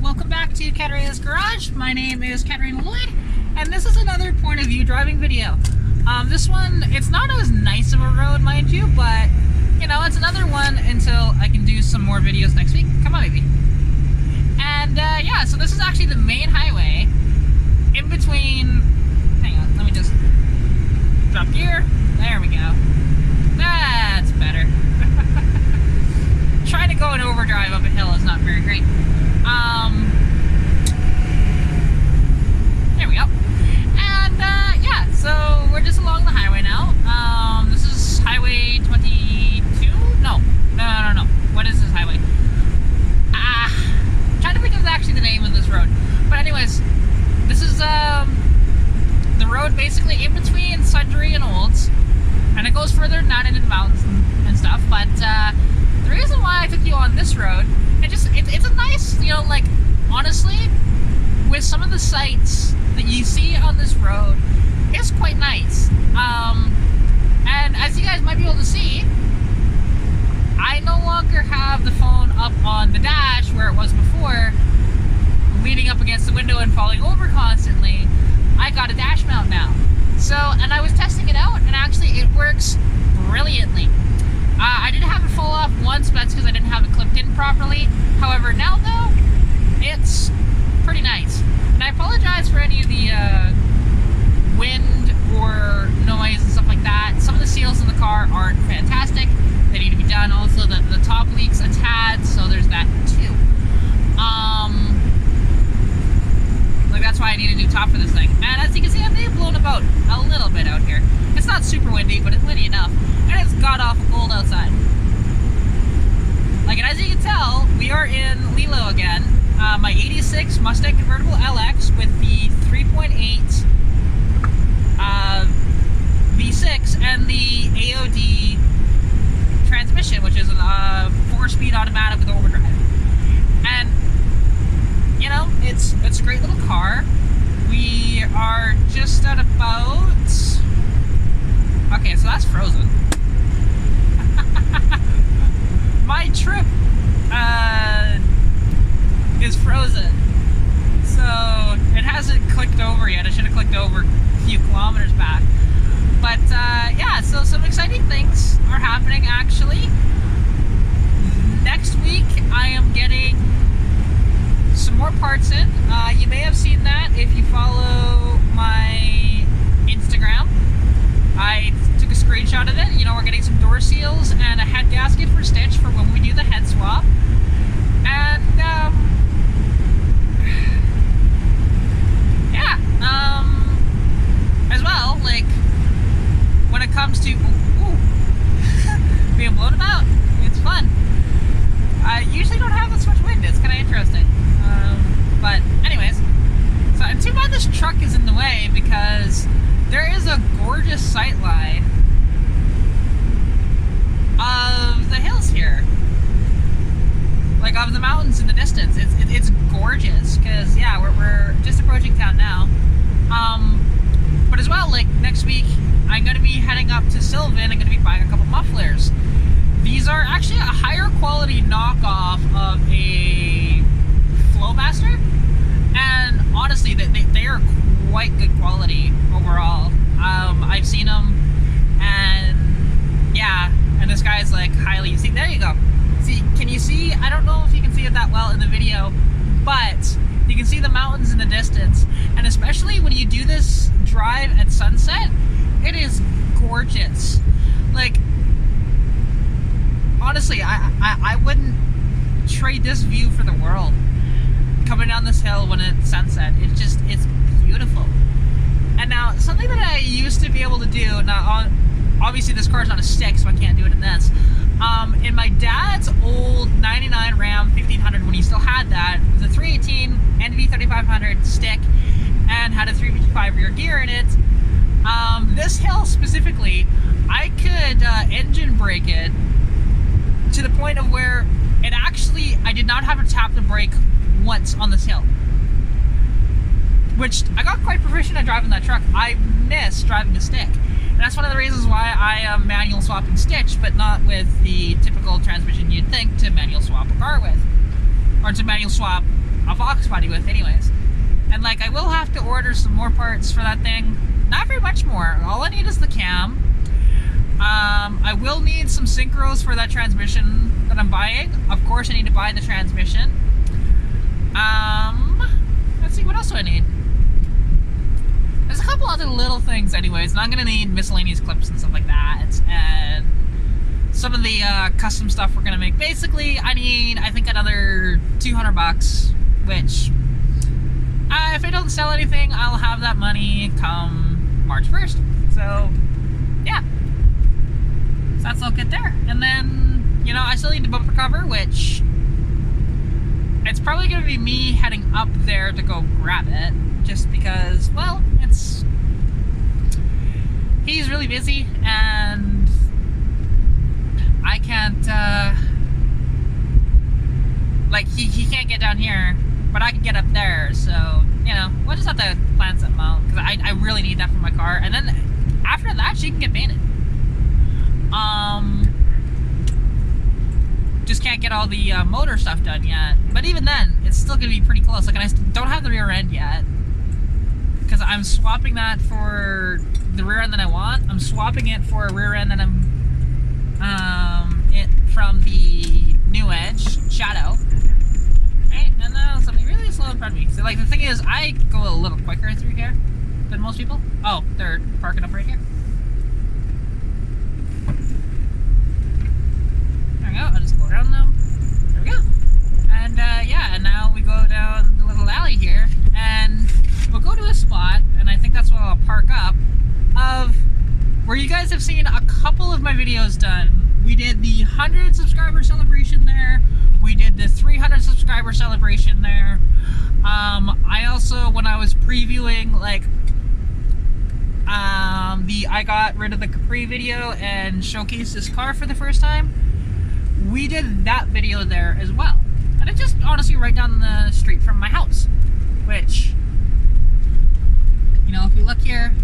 Welcome back to Katarina's Garage. My name is Katarina Lloyd, and this is another point of view driving video. This one, it's not as nice of a road, mind you, but, you know, it's another one until I can do some more videos next week. Come on, baby. And, yeah, so this is actually the main highway in between... Hang on, let me just drop gear. There we go. That's better. Trying to go in overdrive up a hill is not very great. There we go. And, yeah, so we're just along the highway now. This is Highway 22? No. What is this highway? I'm trying to think of actually the name of this road. But anyways, this is, the road basically in between Sudbury and Olds. And it goes further than that into the mountains and stuff. But, the reason why I took you on this road, it's a nice, you know, like, honestly, with some of the sights that you see on this road, it's quite nice. And as you guys might be able to see, I no longer have the phone up on the dash where it was before, leaning up against the window and falling over constantly. I got a dash mount now. So, and I was testing it out, and actually it works brilliantly. I did have it fall off once, but that's because I didn't have it clipped in properly. However, now though, it's pretty nice. And I apologize for any of the wind or noise and stuff like that. Some of the seals in the car aren't fantastic. They need to be done. Also, the top leaks a tad, so there's that too. Like, that's why I need a new top for this thing. And as you can see, I've blown about a little bit out here. It's not super windy, but it's windy enough. And it's god-awful cold outside. Like, and as you can tell, we are in Lilo again. My 86 Mustang Convertible LX with the 3.8 V6 and the AOD transmission, which is a 4-speed automatic with overdrive. And, you know, it's a great little car. We are just at about... Okay, so that's frozen. My trip is frozen, so it hasn't clicked over yet. I should have clicked over a few kilometers back. But yeah, so some exciting things are happening actually. Next week I am getting some more parts in. You may have seen that if you follow my Instagram. I took a screenshot of it. You know, we're getting some door seals and a head gasket for Stitch for when we do the head swap. And, yeah, as well, like, when it comes to being blown about, it's fun. I usually don't have this much wind. It's kind of interesting. But anyways, so too bad this truck is in the way because there is a gorgeous sight line of the hills here, like of the mountains in the distance. It's gorgeous because yeah, we're just approaching town now. But as well, like next week, I'm going to be heading up to Sylvan. I'm going to be buying a couple mufflers. These are actually a higher quality knockoff of a Flowmaster, and honestly, they are quite good quality overall. I've seen them, and yeah, and this guy's like highly, see, there you go. See, can you see? I don't know if you can see it that well in the video, but you can see the mountains in the distance, and especially when you do this drive at sunset, it is gorgeous. Like, honestly, I wouldn't trade this view for the world. Coming down this hill when it's sunset, it's beautiful. And now, something that I used to be able to do, now obviously this car's on a stick, so I can't do it in this. In my dad's old 99 Ram 1500, when he still had that, it was a 318 NV 3500 stick, and had a 355 rear gear in it. This hill specifically, I could engine brake it to the point of where it actually, I did not have to tap the brake once on this hill, which I got quite proficient at driving that truck. I miss driving a stick, and that's one of the reasons why I am manual swapping Stitch, but not with the typical transmission you'd think to manual swap a car with, or to manual swap a foxbody with anyways. And like, I will have to order some more parts for that thing. Not very much more. All I need is the cam. I will need some synchros for that transmission that I'm buying. Of course I need to buy the transmission. Let's see, what else do I need? There's a couple other little things anyways, and I'm gonna need miscellaneous clips and stuff like that, and some of the custom stuff we're gonna make. Basically, I need, I think, another 200 bucks, which, if I don't sell anything, I'll have that money come March 1st. So, yeah. So that's all good there. And then, you know, I still need the bumper cover, which it's probably going to be me heading up there to go grab it, just because, well, he's really busy, and I can't, like, he can't get down here, but I can get up there, so, you know, we'll just have to plan something out, because I really need that for my car, and then after that, she can get painted. Just can't get all the motor stuff done yet, but even then, it's still gonna be pretty close. Like, and I don't have the rear end yet, because I'm swapping that for the rear end that I want. I'm swapping it for a rear end that I'm, from the New Edge Shadow. Right, and now something really slow in front of me. So, like, the thing is, I go a little quicker through here than most people. Oh, they're parking up right here. There we go, I'll just go around them. There we go. And yeah, and now we go down the little alley here, and we'll go to a spot, and I think that's where I'll park up, of where you guys have seen a couple of my videos done. We did the 100 subscriber celebration there. We did the 300 subscriber celebration there. I also, when I was previewing, like, I got rid of the Capri video and showcased this car for the first time, we did that video there as well. And it's just honestly right down the street from my house, which, you know, if you look here,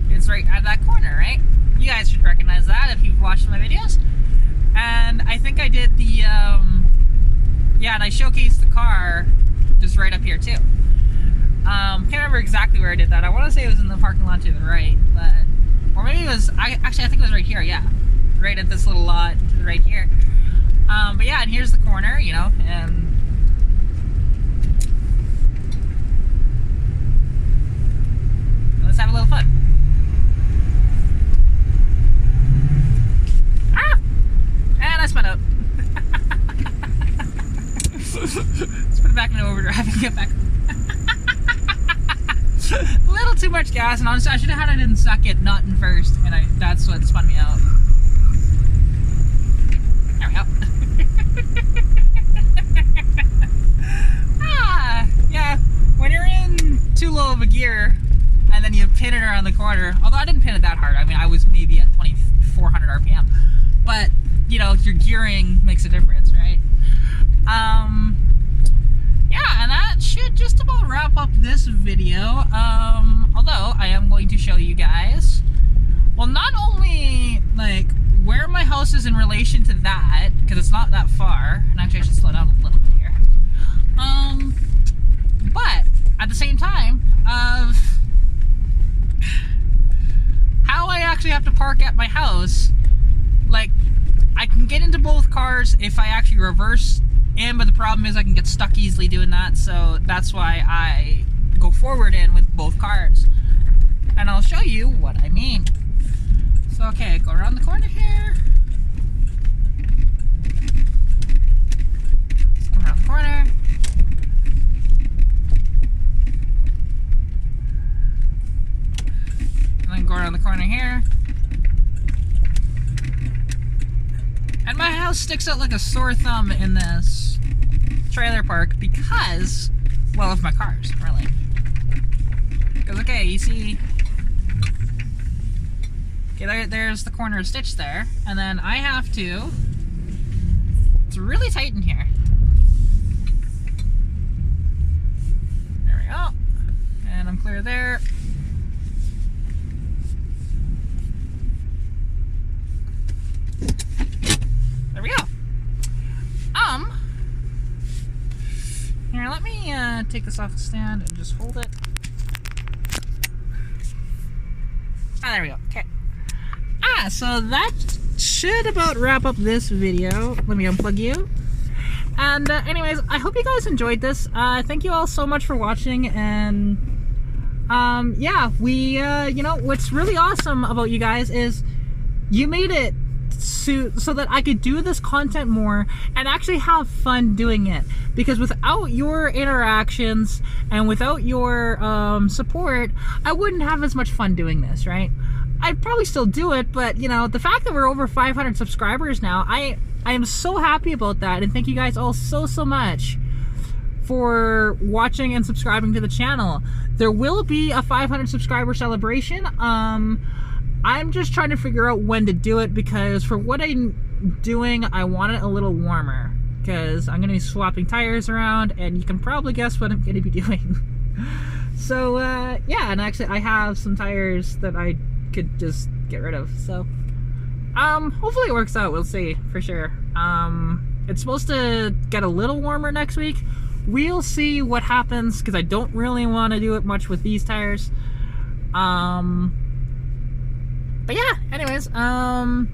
it's right at that corner, right? You guys should recognize that if you've watched my videos. And I think I did the, yeah, and I showcased the car just right up here too. Can't remember exactly where I did that. I want to say it was in the parking lot to the right, but, or maybe it was, actually I think it was right here, yeah. Right at this little lot to the right here. But yeah, and here's the corner, you know, and let's have a little fun. Ah! And I spun out. Let's put it back into overdrive and get back. A little too much gas, and honestly, I should have had it in second, not in first, and that's what spun me out. There we go. Yeah, when you're in too low of a gear, and then you pin it around the corner, although I didn't pin it that hard, I mean, I was maybe at 2,400 RPM, but, you know, your gearing makes a difference, right? Yeah, and that should just about wrap up this video, although I am going to show you guys, well, not only, like, where my house is in relation to that, because it's not that far, and actually I should slow down a little bit here, but at the same time, of how I actually have to park at my house. Like, I can get into both cars if I actually reverse in, but the problem is I can get stuck easily doing that, so that's why I go forward in with both cars. And I'll show you what I mean. So, okay, go around the corner here. Just come around the corner. And then go around the corner here. And my house sticks out like a sore thumb in this trailer park because, well, of my cars, really. Because, okay, you see, okay, there's the corner stitch there, and then I have to, it's really tight in here. There we go. And I'm clear there. There we go. let me take this off the stand and just hold it. Ah, there we go. Okay. So that should about wrap up this video. Let me unplug you. And anyways, I hope you guys enjoyed this. Thank you all so much for watching. And yeah, we you know, what's really awesome about you guys is you made it so that I could do this content more and actually have fun doing it. Because without your interactions and without your support, I wouldn't have as much fun doing this, right? I'd probably still do it, but you know, the fact that we're over 500 subscribers now, I am so happy about that, and thank you guys all so much for watching and subscribing to the channel. There will be a 500 subscriber celebration. I'm just trying to figure out when to do it, because for what I'm doing, I want it a little warmer, because I'm going to be swapping tires around, and you can probably guess what I'm going to be doing. So yeah, and actually I have some tires that I could just get rid of, so hopefully it works out. We'll see for sure. It's supposed to get a little warmer next week. We'll see what happens, because I don't really want to do it much with these tires. But yeah, anyways, yeah,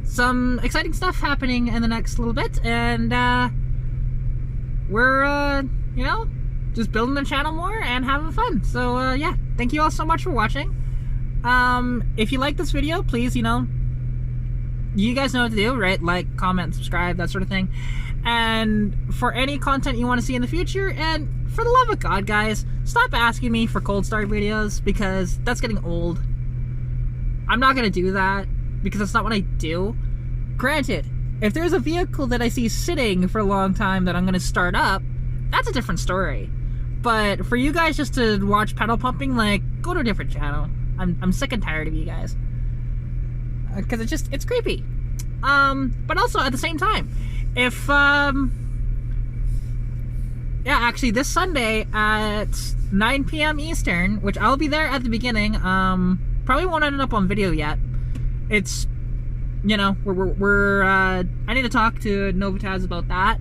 some exciting stuff happening in the next little bit, and we're you know, just building the channel more and having fun. So yeah, thank you all so much for watching. If you like this video, please, you know, you guys know what to do, right? Like, comment, subscribe, that sort of thing. And for any content you want to see in the future, and for the love of God, guys, stop asking me for cold start videos, because that's getting old. I'm not gonna do that, because that's not what I do. Granted, if there's a vehicle that I see sitting for a long time that I'm gonna start up, that's a different story. But for you guys just to watch pedal pumping, like, go to a different channel. I'm sick and tired of you guys, because it's creepy. But also at the same time, if yeah, actually this Sunday at 9 p.m. Eastern, which I'll be there at the beginning, probably won't end up on video yet. It's, you know, we're I need to talk to Novatazz about that,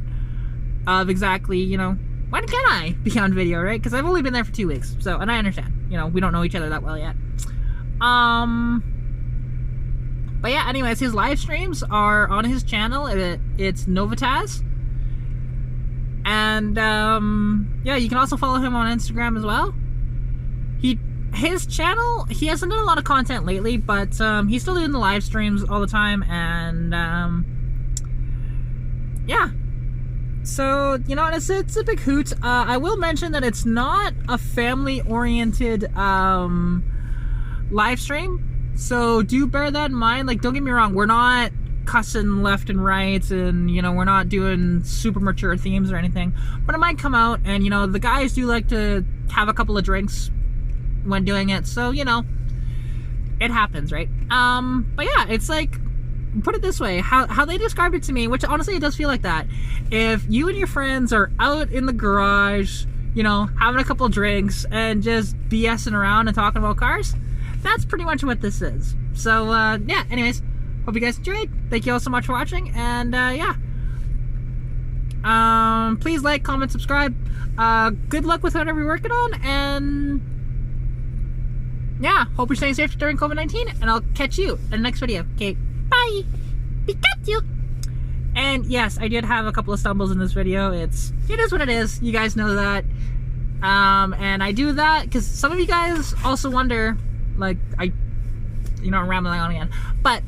of exactly, you know, when can I be on video, right? Because I've only been there for 2 weeks, so, and I understand, you know, we don't know each other that well yet. But yeah, anyways, his live streams are on his channel. It's Novatazz. And yeah, you can also follow him on Instagram as well. His channel, he hasn't done a lot of content lately, but he's still doing the live streams all the time, and yeah. So, you know, it's a big hoot. I will mention that it's not a family-oriented live stream, so do bear that in mind. Like, don't get me wrong, we're not cussing left and right, and, you know, we're not doing super mature themes or anything, but it might come out, and, you know, the guys do like to have a couple of drinks when doing it, so, you know, it happens, right? But yeah, it's like, put it this way, how they described it to me, which honestly it does feel like that. If you and your friends are out in the garage, you know, having a couple of drinks and just BSing around and talking about cars, that's pretty much what this is. So yeah, anyways, hope you guys enjoyed. Thank you all so much for watching, and yeah, please like, comment, subscribe. Good luck with whatever you're working on, and yeah, hope you're staying safe during COVID-19, and I'll catch you in the next video. Okay, bye! Pikachu! And yes, I did have a couple of stumbles in this video. It is what it is. You guys know that. And I do that because some of you guys also wonder, like, you know, I'm rambling on again, but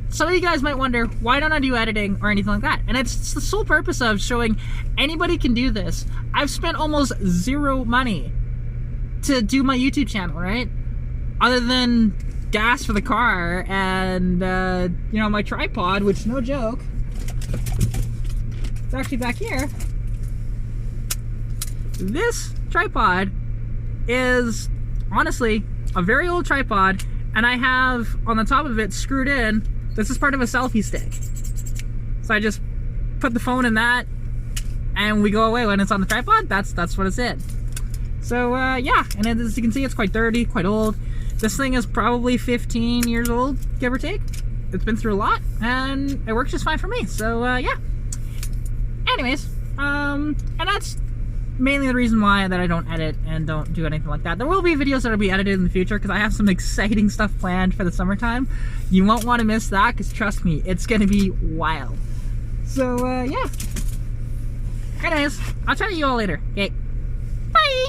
some of you guys might wonder, why don't I do editing or anything like that? And it's the sole purpose of showing anybody can do this. I've spent almost zero money to do my YouTube channel, right? Other than gas for the car and, you know, my tripod, which, no joke, it's actually back here. This tripod is honestly a very old tripod, and I have on the top of it screwed in, this is part of a selfie stick. So I just put the phone in that and we go away when it's on the tripod. That's what it's in. So yeah, and as you can see, it's quite dirty, quite old. This thing is probably 15 years old, give or take. It's been through a lot, and it works just fine for me. So yeah. Anyways, And that's mainly the reason why that I don't edit and don't do anything like that. There will be videos that will be edited in the future because I have some exciting stuff planned for the summertime. You won't want to miss that because trust me, it's going to be wild. So, yeah. Anyways, I'll chat to you all later. Okay. Bye!